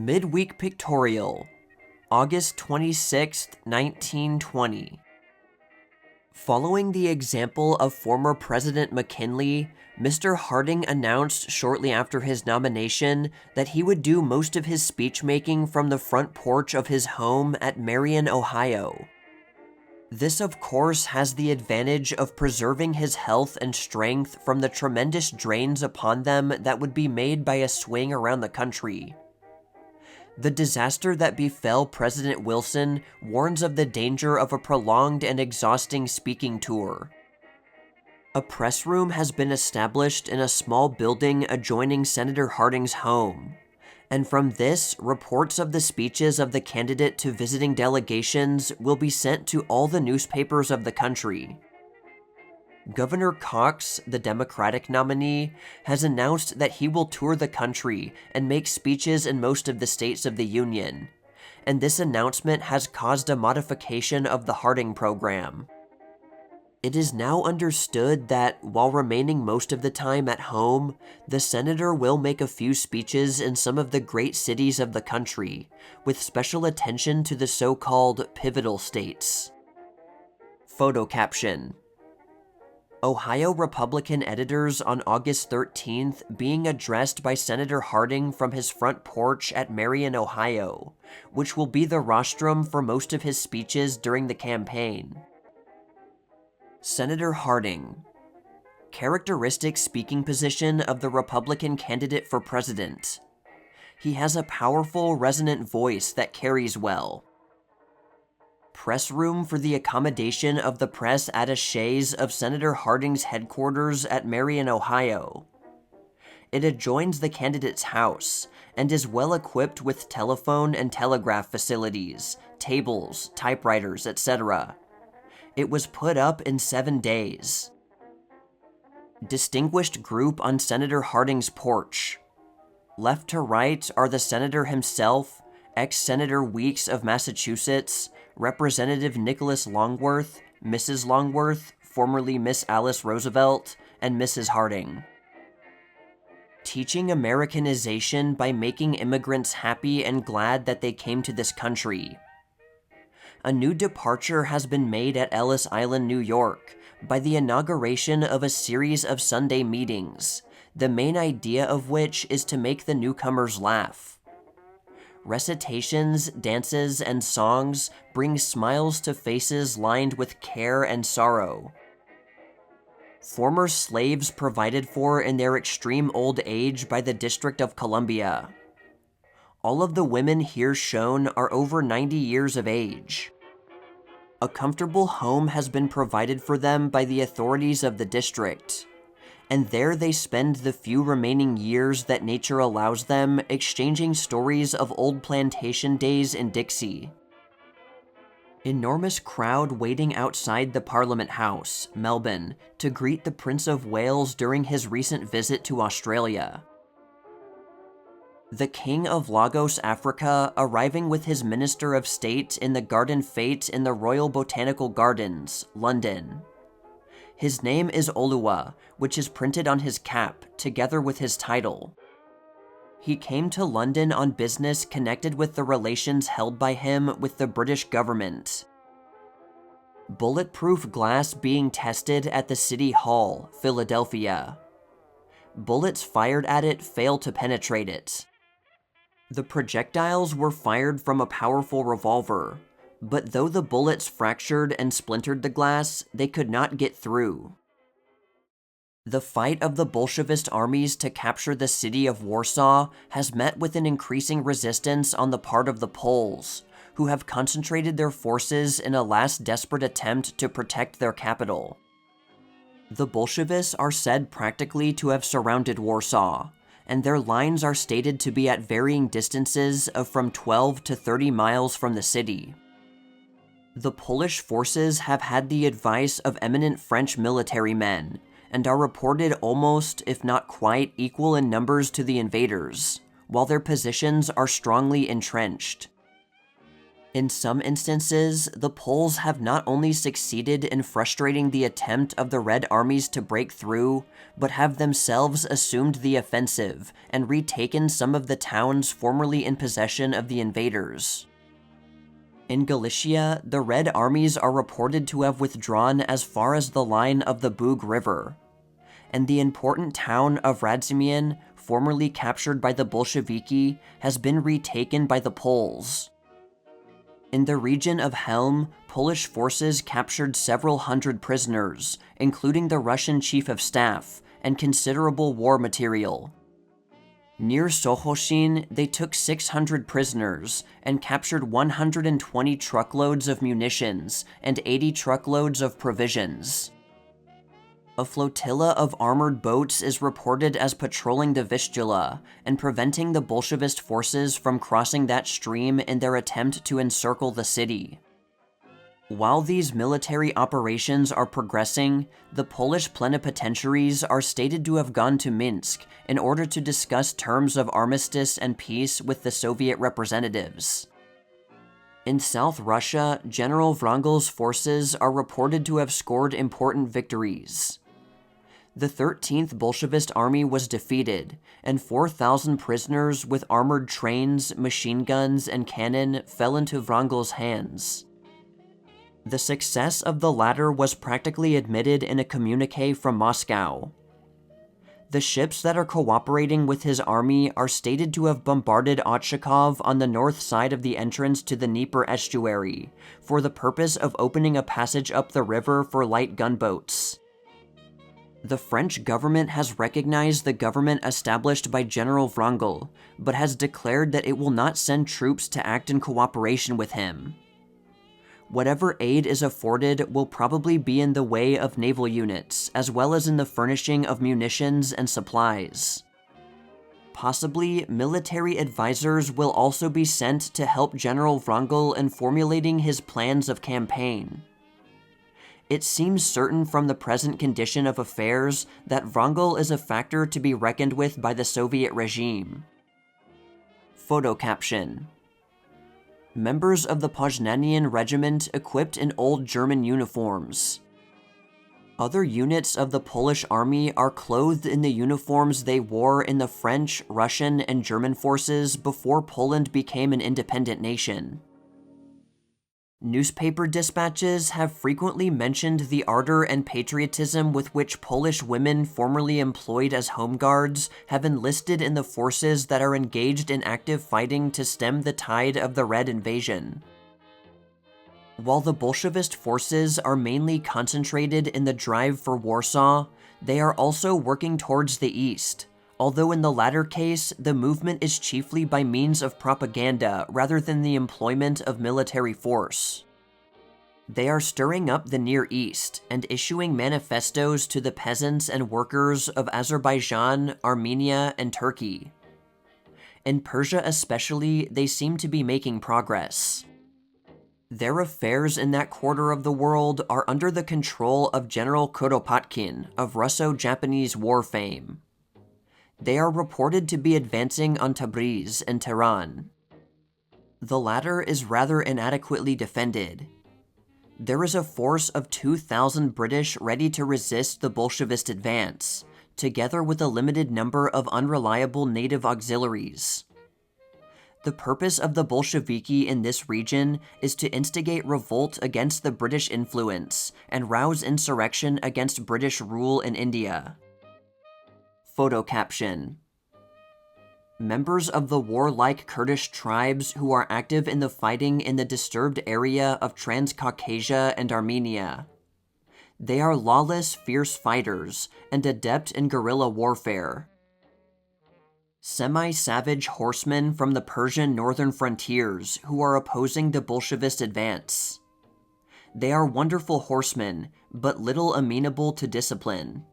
Midweek Pictorial, August 26, 1920. Following the example of former President McKinley, Mr. Harding announced shortly after his nomination that he would do most of his speech-making from the front porch of his home at Marion, Ohio. This, of course, has the advantage of preserving his health and strength from the tremendous drains upon them that would be made by a swing around the country. The disaster that befell President Wilson warns of the danger of a prolonged and exhausting speaking tour. A press room has been established in a small building adjoining Senator Harding's home, and from this, reports of the speeches of the candidate to visiting delegations will be sent to all the newspapers of the country. Governor Cox, the Democratic nominee, has announced that he will tour the country and make speeches in most of the states of the Union, and this announcement has caused a modification of the Harding program. It is now understood that, while remaining most of the time at home, the senator will make a few speeches in some of the great cities of the country, with special attention to the so-called pivotal states. Photo caption: Ohio Republican editors on August 13th being addressed by Senator Harding from his front porch at Marion, Ohio, which will be the rostrum for most of his speeches during the campaign. Senator Harding. Characteristic speaking position of the Republican candidate for president. He has a powerful, resonant voice that carries well. Press room for the accommodation of the press attaches of Senator Harding's headquarters at Marion, Ohio. It adjoins the candidate's house and is well equipped with telephone and telegraph facilities, tables, typewriters, etc. It was put up in 7 days. Distinguished group on Senator Harding's porch. Left to right are the senator himself, ex-Senator Weeks of Massachusetts, Representative Nicholas Longworth, Mrs. Longworth, formerly Miss Alice Roosevelt, and Mrs. Harding. Teaching Americanization by making immigrants happy and glad that they came to this country. A new departure has been made at Ellis Island, New York, by the inauguration of a series of Sunday meetings, the main idea of which is to make the newcomers laugh. Recitations, dances, and songs bring smiles to faces lined with care and sorrow. Former slaves provided for in their extreme old age by the District of Columbia. All of the women here shown are over 90 years of age. A comfortable home has been provided for them by the authorities of the district, and there they spend the few remaining years that nature allows them exchanging stories of old plantation days in Dixie. Enormous crowd waiting outside the Parliament House, Melbourne, to greet the Prince of Wales during his recent visit to Australia. The King of Lagos, Africa, arriving with his Minister of State in the Garden Fete in the Royal Botanical Gardens, London. His name is Oluwa, which is printed on his cap, together with his title. He came to London on business connected with the relations held by him with the British government. Bulletproof glass being tested at the City Hall, Philadelphia. Bullets fired at it fail to penetrate it. The projectiles were fired from a powerful revolver, but though the bullets fractured and splintered the glass, they could not get through. The fight of the Bolshevist armies to capture the city of Warsaw has met with an increasing resistance on the part of the Poles, who have concentrated their forces in a last desperate attempt to protect their capital. The Bolshevists are said practically to have surrounded Warsaw, and their lines are stated to be at varying distances of from 12 to 30 miles from the city. The Polish forces have had the advice of eminent French military men, and are reported almost, if not quite, equal in numbers to the invaders, while their positions are strongly entrenched. In some instances, the Poles have not only succeeded in frustrating the attempt of the Red armies to break through, but have themselves assumed the offensive and retaken some of the towns formerly in possession of the invaders. In Galicia, the Red armies are reported to have withdrawn as far as the line of the Bug River, and the important town of Radzimian, formerly captured by the Bolsheviki, has been retaken by the Poles. In the region of Helm, Polish forces captured several hundred prisoners, including the Russian chief of staff, and considerable war material. Near Sochoshin, they took 600 prisoners and captured 120 truckloads of munitions and 80 truckloads of provisions. A flotilla of armored boats is reported as patrolling the Vistula and preventing the Bolshevist forces from crossing that stream in their attempt to encircle the city. While these military operations are progressing, the Polish plenipotentiaries are stated to have gone to Minsk in order to discuss terms of armistice and peace with the Soviet representatives. In South Russia, General Wrangel's forces are reported to have scored important victories. The 13th Bolshevist Army was defeated, and 4,000 prisoners with armored trains, machine guns, and cannon fell into Wrangel's hands. The success of the latter was practically admitted in a communique from Moscow. The ships that are cooperating with his army are stated to have bombarded Otchakov on the north side of the entrance to the Dnieper estuary, for the purpose of opening a passage up the river for light gunboats. The French government has recognized the government established by General Wrangel, but has declared that it will not send troops to act in cooperation with him. Whatever aid is afforded will probably be in the way of naval units, as well as in the furnishing of munitions and supplies. Possibly, military advisors will also be sent to help General Wrangel in formulating his plans of campaign. It seems certain from the present condition of affairs that Wrangel is a factor to be reckoned with by the Soviet regime. Photo caption: members of the Poznanian regiment equipped in old German uniforms. Other units of the Polish army are clothed in the uniforms they wore in the French, Russian, and German forces before Poland became an independent nation. Newspaper dispatches have frequently mentioned the ardor and patriotism with which Polish women formerly employed as home guards have enlisted in the forces that are engaged in active fighting to stem the tide of the Red invasion. While the Bolshevist forces are mainly concentrated in the drive for Warsaw, they are also working towards the east, although in the latter case, the movement is chiefly by means of propaganda rather than the employment of military force. They are stirring up the Near East and issuing manifestos to the peasants and workers of Azerbaijan, Armenia, and Turkey. In Persia especially, they seem to be making progress. Their affairs in that quarter of the world are under the control of General Kuropatkin of Russo-Japanese war fame. They are reported to be advancing on Tabriz and Tehran. The latter is rather inadequately defended. There is a force of 2,000 British ready to resist the Bolshevist advance, together with a limited number of unreliable native auxiliaries. The purpose of the Bolsheviki in this region is to instigate revolt against the British influence and rouse insurrection against British rule in India. Photo caption: members of the warlike Kurdish tribes who are active in the fighting in the disturbed area of Transcaucasia and Armenia. They are lawless, fierce fighters and adept in guerrilla warfare. Semi-savage horsemen from the Persian northern frontiers who are opposing the Bolshevist advance. They are wonderful horsemen, but little amenable to discipline.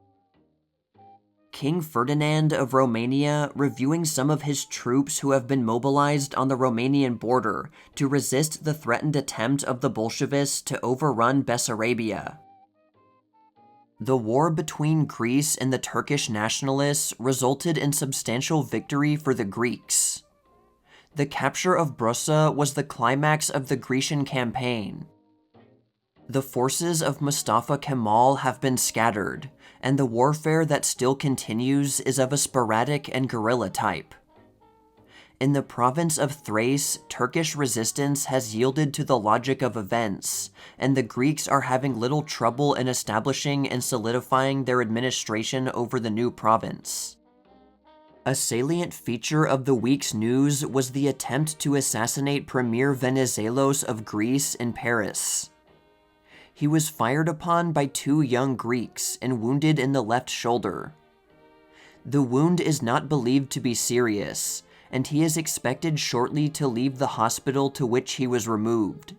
King Ferdinand of Romania reviewing some of his troops who have been mobilized on the Romanian border to resist the threatened attempt of the Bolshevists to overrun Bessarabia. The war between Greece and the Turkish nationalists resulted in substantial victory for the Greeks. The capture of Brussa was the climax of the Grecian campaign. The forces of Mustafa Kemal have been scattered, and the warfare that still continues is of a sporadic and guerrilla type. In the province of Thrace, Turkish resistance has yielded to the logic of events, and the Greeks are having little trouble in establishing and solidifying their administration over the new province. A salient feature of the week's news was the attempt to assassinate Premier Venizelos of Greece in Paris. He was fired upon by two young Greeks and wounded in the left shoulder. The wound is not believed to be serious, and he is expected shortly to leave the hospital to which he was removed.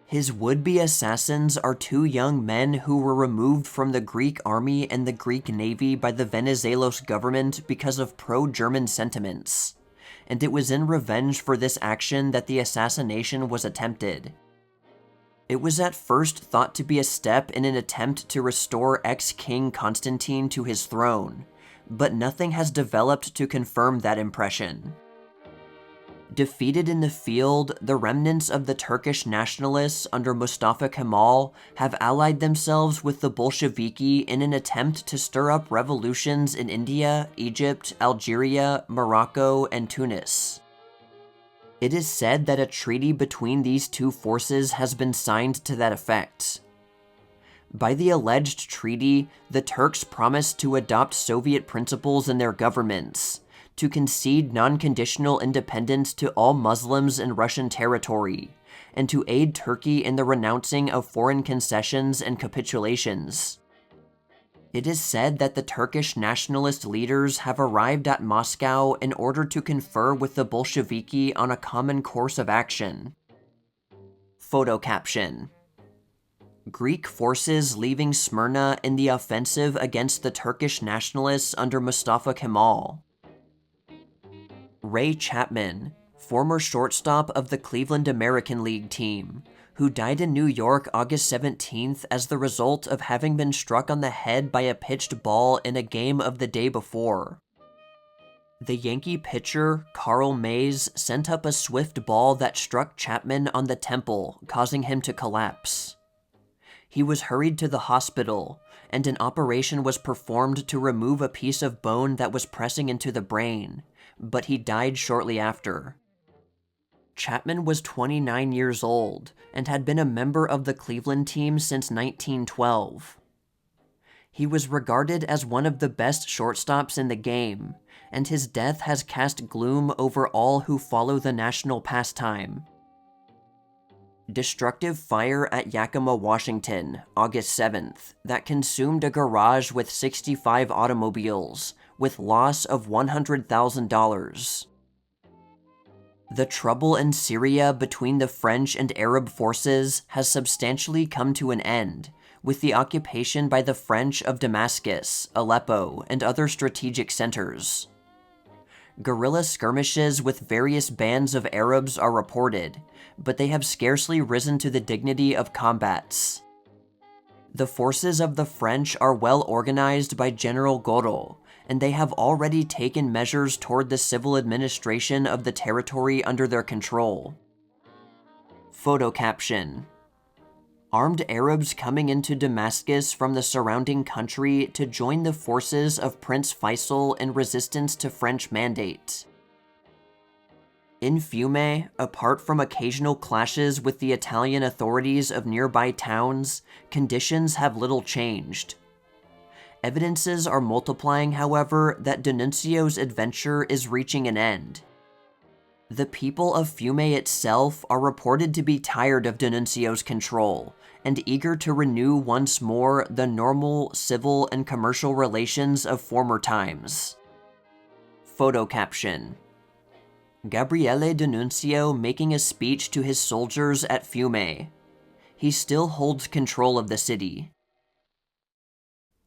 His would-be assassins are two young men who were removed from the Greek army and the Greek navy by the Venizelos government because of pro-German sentiments, and it was in revenge for this action that the assassination was attempted. It was at first thought to be a step in an attempt to restore ex-King Constantine to his throne, but nothing has developed to confirm that impression. Defeated in the field, the remnants of the Turkish nationalists under Mustafa Kemal have allied themselves with the Bolsheviki in an attempt to stir up revolutions in India, Egypt, Algeria, Morocco, and Tunis. It is said that a treaty between these two forces has been signed to that effect. By the alleged treaty, the Turks promised to adopt Soviet principles in their governments, to concede non-conditional independence to all Muslims in Russian territory, and to aid Turkey in the renouncing of foreign concessions and capitulations. It is said that the Turkish nationalist leaders have arrived at Moscow in order to confer with the Bolsheviki on a common course of action. Photo caption: Greek forces leaving Smyrna in the offensive against the Turkish nationalists under Mustafa Kemal. Ray Chapman, former shortstop of the Cleveland American League team, who died in New York August 17th as the result of having been struck on the head by a pitched ball in a game of the day before. The Yankee pitcher, Carl Mays, sent up a swift ball that struck Chapman on the temple, causing him to collapse. He was hurried to the hospital, and an operation was performed to remove a piece of bone that was pressing into the brain, but he died shortly after. Chapman was 29 years old and had been a member of the Cleveland team since 1912. He was regarded as one of the best shortstops in the game, and his death has cast gloom over all who follow the national pastime. Destructive fire at Yakima, Washington, August 7th, that consumed a garage with 65 automobiles, with loss of $100,000. The trouble in Syria between the French and Arab forces has substantially come to an end, with the occupation by the French of Damascus, Aleppo, and other strategic centers. Guerrilla skirmishes with various bands of Arabs are reported, but they have scarcely risen to the dignity of combats. The forces of the French are well organized by General Gouraud, and they have already taken measures toward the civil administration of the territory under their control. Photo caption: Armed Arabs coming into Damascus from the surrounding country to join the forces of Prince Faisal in resistance to French mandate. In Fiume, apart from occasional clashes with the Italian authorities of nearby towns, conditions have little changed. Evidences are multiplying, however, that D'Annunzio's adventure is reaching an end. The people of Fiume itself are reported to be tired of D'Annunzio's control, and eager to renew once more the normal civil and commercial relations of former times. Photo caption: Gabriele D'Annunzio making a speech to his soldiers at Fiume. He still holds control of the city.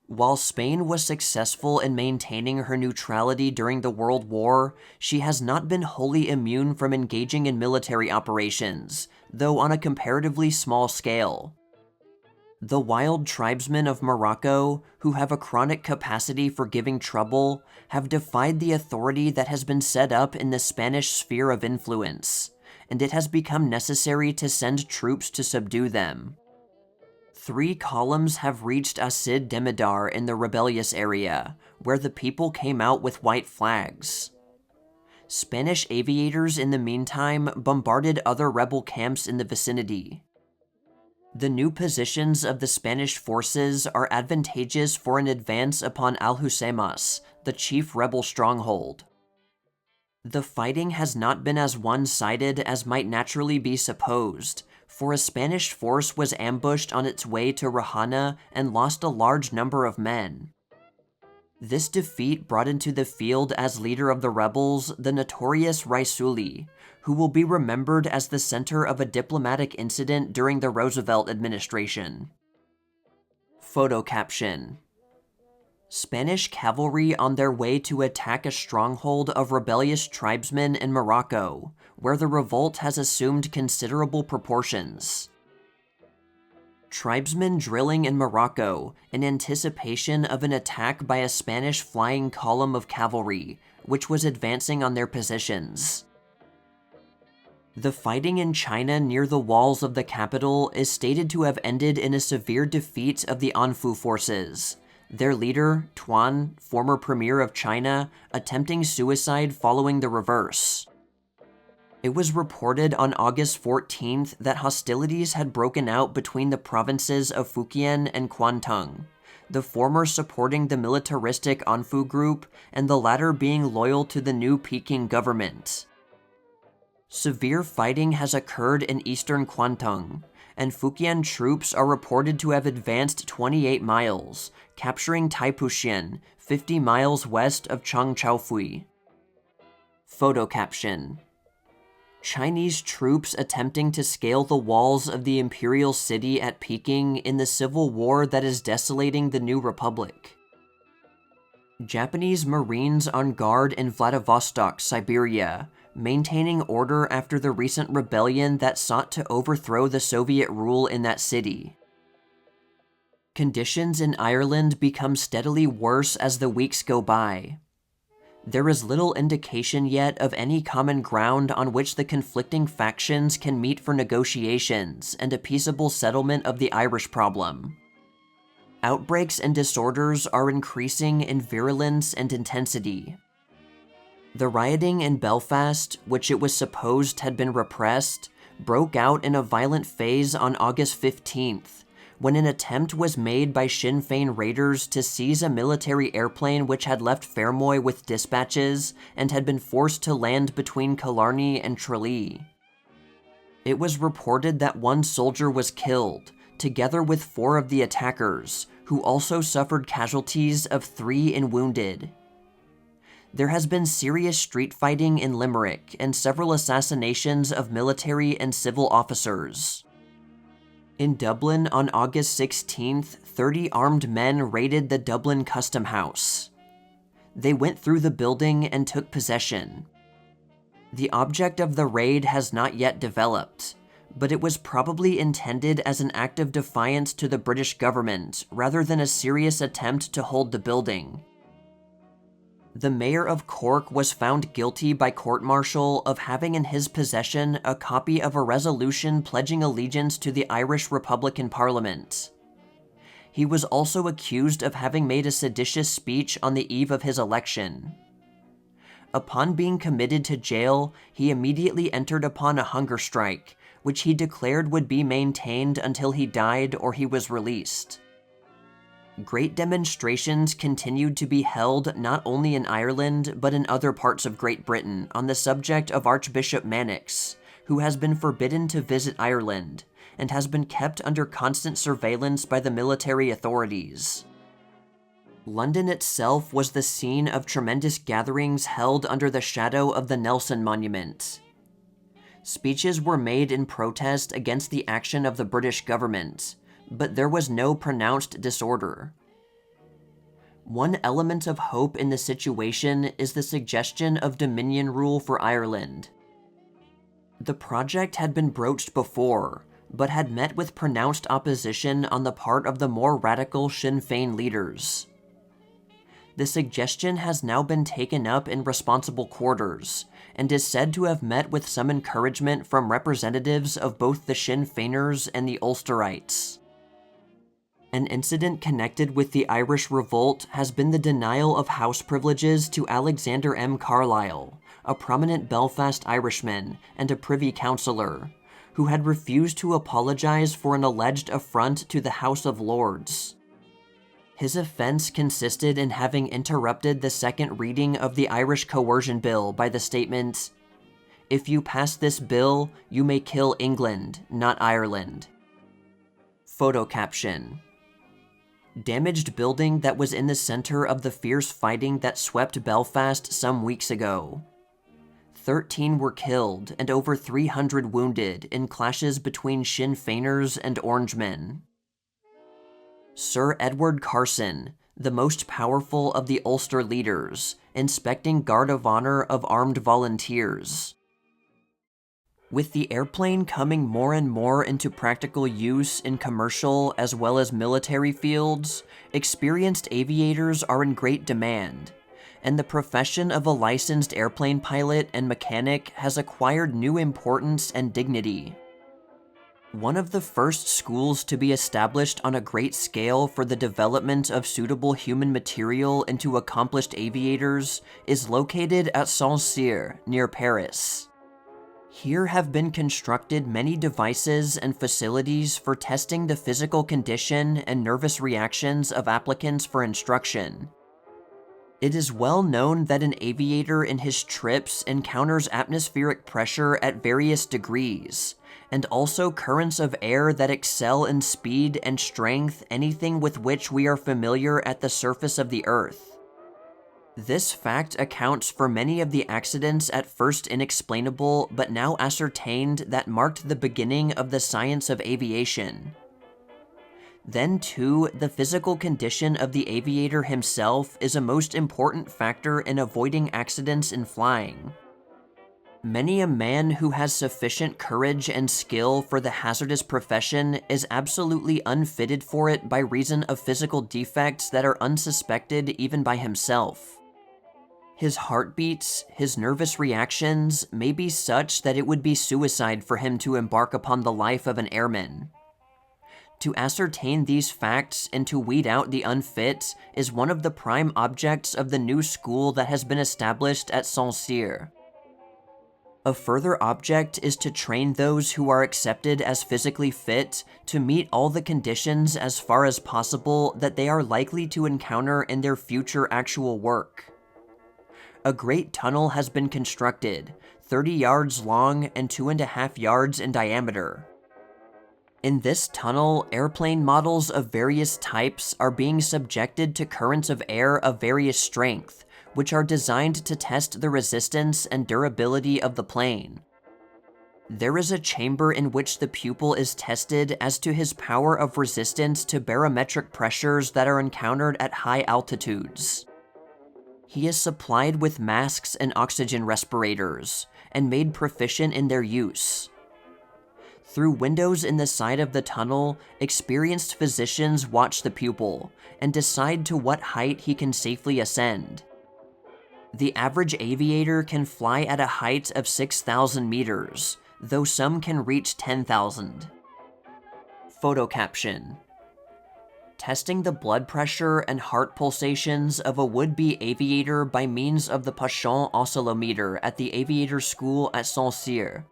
While Spain was successful in maintaining her neutrality during the World War, she has not been wholly immune from engaging in military operations, though on a comparatively small scale. The wild tribesmen of Morocco, who have a chronic capacity for giving trouble, have defied the authority that has been set up in the Spanish sphere of influence, and it has become necessary to send troops to subdue them. 3 columns have reached Asid Demidar in the rebellious area, where the people came out with white flags. Spanish aviators, in the meantime, bombarded other rebel camps in the vicinity. The new positions of the Spanish forces are advantageous for an advance upon Alhucemas, the chief rebel stronghold. The fighting has not been as one-sided as might naturally be supposed, for a Spanish force was ambushed on its way to Rahana and lost a large number of men. This defeat brought into the field as leader of the rebels the notorious Raisuli, who will be remembered as the center of a diplomatic incident during the Roosevelt administration. Photo caption: Spanish cavalry on their way to attack a stronghold of rebellious tribesmen in Morocco, where the revolt has assumed considerable proportions. Tribesmen drilling in Morocco in anticipation of an attack by a Spanish flying column of cavalry, which was advancing on their positions. The fighting in China near the walls of the capital is stated to have ended in a severe defeat of the Anfu forces, their leader, Tuan, former premier of China, attempting suicide following the reverse. It was reported on August 14th that hostilities had broken out between the provinces of Fujian and Kwantung, the former supporting the militaristic Anfu group and the latter being loyal to the new Peking government. Severe fighting has occurred in eastern Kwantung, and Fujian troops are reported to have advanced 28 miles, capturing Taipuxian, 50 miles west of Changchaofui. Photo caption: Chinese troops attempting to scale the walls of the imperial city at Peking in the civil war that is desolating the new republic. Japanese Marines on guard in Vladivostok, Siberia, maintaining order after the recent rebellion that sought to overthrow the Soviet rule in that city. Conditions in Ireland become steadily worse as the weeks go by. There is little indication yet of any common ground on which the conflicting factions can meet for negotiations and a peaceable settlement of the Irish problem. Outbreaks and disorders are increasing in virulence and intensity. The rioting in Belfast, which it was supposed had been repressed, broke out in a violent phase on August 15th, when an attempt was made by Sinn Féin raiders to seize a military airplane which had left Fermoy with dispatches and had been forced to land between Killarney and Tralee. It was reported that 1 soldier was killed, together with 4 of the attackers, who also suffered casualties of 3 and wounded. There has been serious street fighting in Limerick and several assassinations of military and civil officers. In Dublin on August 16th, 30 armed men raided the Dublin Custom House. They went through the building and took possession. The object of the raid has not yet developed, but it was probably intended as an act of defiance to the British government rather than a serious attempt to hold the building. The mayor of Cork was found guilty by court-martial of having in his possession a copy of a resolution pledging allegiance to the Irish Republican Parliament. He was also accused of having made a seditious speech on the eve of his election. Upon being committed to jail, he immediately entered upon a hunger strike, which he declared would be maintained until he died or he was released. Great demonstrations continued to be held not only in Ireland, but in other parts of Great Britain on the subject of Archbishop Mannix, who has been forbidden to visit Ireland, and has been kept under constant surveillance by the military authorities. London itself was the scene of tremendous gatherings held under the shadow of the Nelson Monument. Speeches were made in protest against the action of the British government, but there was no pronounced disorder. One element of hope in the situation is the suggestion of Dominion rule for Ireland. The project had been broached before, but had met with pronounced opposition on the part of the more radical Sinn Féin leaders. The suggestion has now been taken up in responsible quarters, and is said to have met with some encouragement from representatives of both the Sinn Féiners and the Ulsterites. An incident connected with the Irish Revolt has been the denial of house privileges to Alexander M. Carlyle, a prominent Belfast Irishman and a Privy Councillor, who had refused to apologize for an alleged affront to the House of Lords. His offense consisted in having interrupted the second reading of the Irish Coercion Bill by the statement, "If you pass this bill, you may kill England, not Ireland." Photo caption: damaged building that was in the center of the fierce fighting that swept Belfast some weeks ago. 13 were killed and over 300 wounded in clashes between Sinn Féiners and Orangemen. Sir Edward Carson, the most powerful of the Ulster leaders, inspecting Guard of Honor of armed volunteers. With the airplane coming more and more into practical use in commercial as well as military fields, experienced aviators are in great demand, and the profession of a licensed airplane pilot and mechanic has acquired new importance and dignity. One of the first schools to be established on a great scale for the development of suitable human material into accomplished aviators is located at Saint-Cyr, near Paris. Here have been constructed many devices and facilities for testing the physical condition and nervous reactions of applicants for instruction. It is well known that an aviator in his trips encounters atmospheric pressure at various degrees, and also currents of air that excel in speed and strength anything with which we are familiar at the surface of the Earth. This fact accounts for many of the accidents at first inexplainable but now ascertained that marked the beginning of the science of aviation. Then too, the physical condition of the aviator himself is a most important factor in avoiding accidents in flying. Many a man who has sufficient courage and skill for the hazardous profession is absolutely unfitted for it by reason of physical defects that are unsuspected even by himself. His heartbeats, his nervous reactions may be such that it would be suicide for him to embark upon the life of an airman. To ascertain these facts and to weed out the unfit is one of the prime objects of the new school that has been established at Saint-Cyr. A further object is to train those who are accepted as physically fit to meet all the conditions as far as possible that they are likely to encounter in their future actual work. A great tunnel has been constructed, 30 yards long and 2.5 yards in diameter. In this tunnel, airplane models of various types are being subjected to currents of air of various strength, which are designed to test the resistance and durability of the plane. There is a chamber in which the pupil is tested as to his power of resistance to barometric pressures that are encountered at high altitudes. He is supplied with masks and oxygen respirators, and made proficient in their use. Through windows in the side of the tunnel, experienced physicians watch the pupil, and decide to what height he can safely ascend. The average aviator can fly at a height of 6,000 meters, though some can reach 10,000. Photo caption: testing the blood pressure and heart pulsations of a would-be aviator by means of the Paschon oscillometer at the aviator school at Saint-Cyr.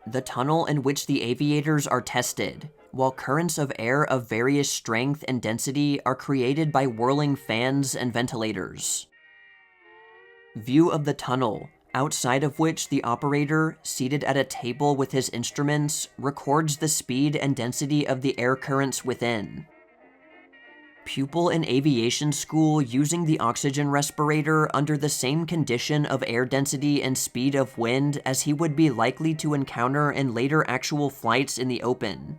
The tunnel in which the aviators are tested, while currents of air of various strength and density are created by whirling fans and ventilators. View of the tunnel, outside of which the operator, seated at a table with his instruments, records the speed and density of the air currents within. Pupil in aviation school using the oxygen respirator under the same condition of air density and speed of wind as he would be likely to encounter in later actual flights in the open.